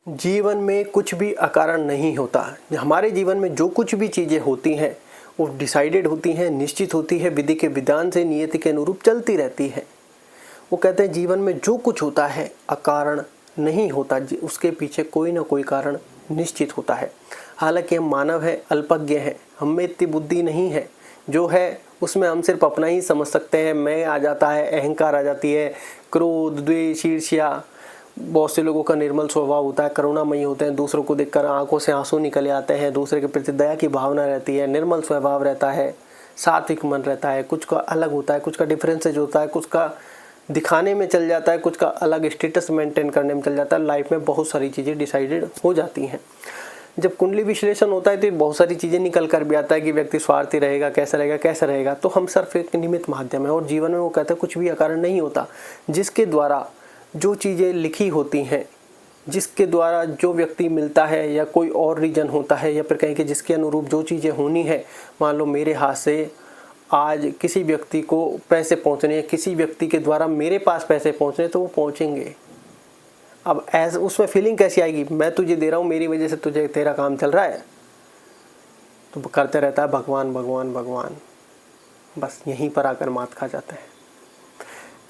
जीवन में कुछ भी अकारण नहीं होता। हमारे जीवन में जो कुछ भी चीज़ें होती हैं वो डिसाइडेड होती हैं, निश्चित होती है, विधि के विधान से नियति के अनुरूप चलती रहती है। वो कहते हैं जीवन में जो कुछ होता है अकारण नहीं होता, उसके पीछे कोई ना कोई कारण निश्चित होता है। हालांकि हम मानव हैं, अल्पज्ञ हैं, हम में इतनी बुद्धि नहीं है। जो है उसमें हम सिर्फ अपना ही समझ सकते हैं। मैं आ जाता है, अहंकार आ जाती है, क्रोध, द्वेष, ईर्ष्या। बहुत से लोगों का निर्मल स्वभाव होता है, करुणामयी होते हैं, दूसरों को देखकर आंखों से आंसू निकल आते हैं, दूसरे के प्रति दया की भावना रहती है, निर्मल स्वभाव रहता है, सात्विक मन रहता है। कुछ का अलग होता है, कुछ का डिफरेंसेज होता है, कुछ का दिखाने में चल जाता है, कुछ का अलग स्टेटस मेंटेन करने में चल जाता है। लाइफ में बहुत सारी चीज़ें डिसाइडेड हो जाती हैं। जब कुंडली विश्लेषण होता है तो बहुत सारी चीज़ें निकल कर भी आता है कि व्यक्ति स्वार्थी रहेगा, कैसा रहेगा। तो हम सिर्फ एक निमित्त माध्यम है। और जीवन में वो कहते हैं कुछ भी अकारण नहीं होता। जिसके द्वारा जो चीज़ें लिखी होती हैं, जिसके द्वारा जो व्यक्ति मिलता है या कोई और रीजन होता है, या फिर कहें कि जिसके अनुरूप जो चीज़ें होनी है, मान लो मेरे हाथ से आज किसी व्यक्ति को पैसे पहुंचने हैं, किसी व्यक्ति के द्वारा मेरे पास पैसे पहुंचने, तो वो पहुंचेंगे। अब ऐसे उसमें फीलिंग कैसी आएगी, मैं तुझे दे रहा हूँ, मेरी वजह से तुझे तेरा काम चल रहा है, तो करते रहता है भगवान भगवान भगवान। बस यहीं पर आकर मात खा जाता है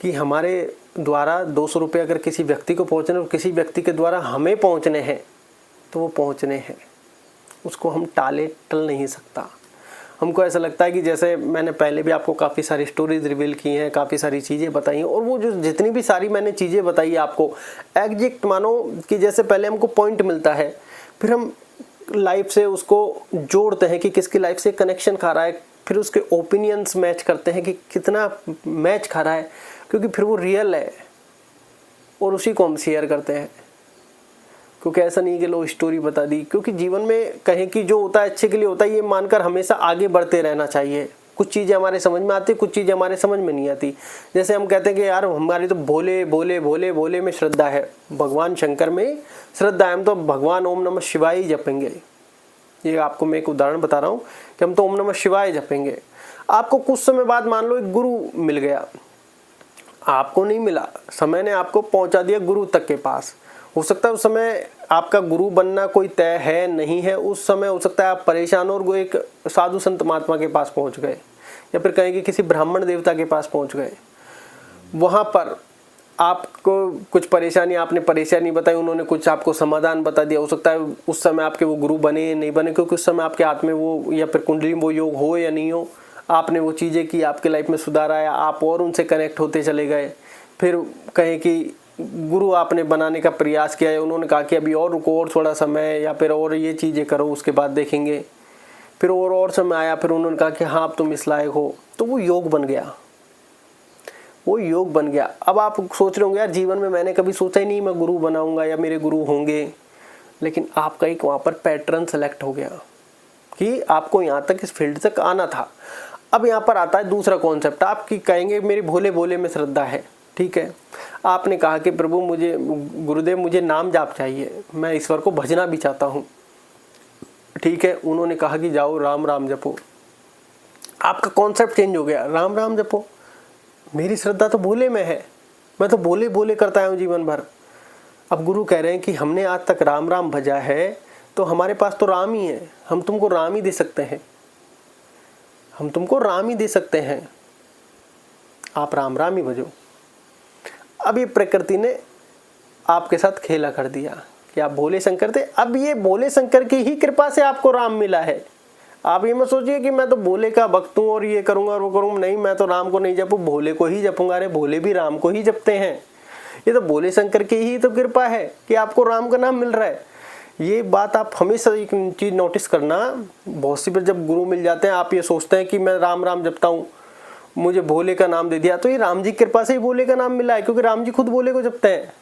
कि हमारे द्वारा 200 रुपये अगर किसी व्यक्ति को पहुंचने और किसी व्यक्ति के द्वारा हमें पहुंचने हैं तो वो पहुंचने हैं, उसको हम टल नहीं सकता। हमको ऐसा लगता है कि जैसे मैंने पहले भी आपको काफ़ी सारी स्टोरीज रिवील की हैं, काफ़ी सारी चीज़ें बताई हैं, और वो जो जितनी भी सारी मैंने चीज़ें बताई आपको एग्जैक्ट मानो कि जैसे पहले हमको पॉइंट मिलता है, फिर हम लाइफ से उसको जोड़ते हैं कि किसकी लाइफ से कनेक्शन खा रहा है, फिर उसके ओपिनियंस मैच करते हैं कि कितना मैच खा रहा है, क्योंकि फिर वो रियल है और उसी को हम शेयर करते हैं। क्योंकि ऐसा नहीं कि लो स्टोरी बता दी, क्योंकि जीवन में कहें कि जो होता है अच्छे के लिए होता है, ये मानकर हमेशा आगे बढ़ते रहना चाहिए। कुछ चीज़ें हमारे समझ में आती, कुछ चीज़ें हमारे समझ में नहीं आती। जैसे हम कहते हैं कि यार हमारी तो भोले भोले भोले भोले में श्रद्धा है, भगवान शंकर में श्रद्धा है, हम तो भगवान ओम नमः शिवाय ही जपेंगे। ये आपको मैं एक उदाहरण बता रहा हूँ कि हम तो ओम नमः शिवाय जपेंगे। आपको कुछ समय बाद मान लो एक गुरु मिल गया, आपको नहीं मिला, समय ने आपको पहुंचा दिया गुरु तक के पास। हो सकता है उस समय आपका गुरु बनना कोई तय है नहीं है, उस समय हो सकता है आप परेशान और वो एक साधु संत महात्मा के पास पहुंच गए, या फिर कहें कि किसी ब्राह्मण देवता के पास पहुंच गए। वहां पर आपको कुछ परेशानी, आपने परेशानी बताई, उन्होंने कुछ आपको समाधान बता दिया। हो सकता है उस समय आपके वो गुरु बने नहीं बने, क्योंकि उस समय आपके हाथ में वो या फिर कुंडली में वो योग हो या नहीं हो, आपने वो चीज़ें की, आपके लाइफ में सुधार आया, आप और उनसे कनेक्ट होते चले गए। फिर कहें कि गुरु आपने बनाने का प्रयास किया है, उन्होंने कहा कि अभी और रुको, और थोड़ा समय, या फिर और ये चीज़ें करो, उसके बाद देखेंगे। फिर और समय आया, फिर उन्होंने कहा कि हाँ अब तुम इस लायक हो, तो वो योग बन गया, वो योग बन गया। अब आप सोच रहे होंगे यार जीवन में मैंने कभी सोचा ही नहीं मैं गुरु बनाऊंगा या मेरे गुरु होंगे, लेकिन आपका एक वहाँ पर पैटर्न सेलेक्ट हो गया कि आपको यहाँ तक इस फील्ड तक आना था। अब यहाँ पर आता है दूसरा कॉन्सेप्ट। आपकी कहेंगे मेरी भोले भोले में श्रद्धा है, ठीक है। आपने कहा कि प्रभु मुझे, गुरुदेव मुझे नाम जाप चाहिए, मैं ईश्वर को भजना भी चाहता हूँ, ठीक है। उन्होंने कहा कि जाओ राम राम जपो। आपका कॉन्सेप्ट चेंज हो गया, राम राम जपो, मेरी श्रद्धा तो भोले में है, मैं तो भोले भोले करता हूँ जीवन भर। अब गुरु कह रहे हैं कि हमने आज तक राम राम भजा है, तो हमारे पास तो राम ही है, हम तुमको राम ही दे सकते हैं, हम तुमको राम ही दे सकते हैं, आप राम राम ही भजो। अब ये प्रकृति ने आपके साथ खेला कर दिया कि आप भोले शंकर थे। अब ये भोले शंकर की ही कृपा से आपको राम मिला है। आप ये मत सोचिए कि मैं तो भोले का भक्त हूँ और ये करूँगा और वो करूँगा, नहीं मैं तो राम को नहीं जपूँ, भोले को ही जपूँगा। अरे भोले भी राम को ही जपते हैं, ये तो भोले शंकर की ही तो कृपा है कि आपको राम का नाम मिल रहा है। ये बात आप हमेशा एक चीज़ नोटिस करना, बहुत सी बार जब गुरु मिल जाते हैं आप ये सोचते हैं कि मैं राम राम जपता हूँ, मुझे भोले का नाम दे दिया, तो ये राम जी की कृपा से ही भोले का नाम मिला है, क्योंकि राम जी खुद भोले को जपते हैं।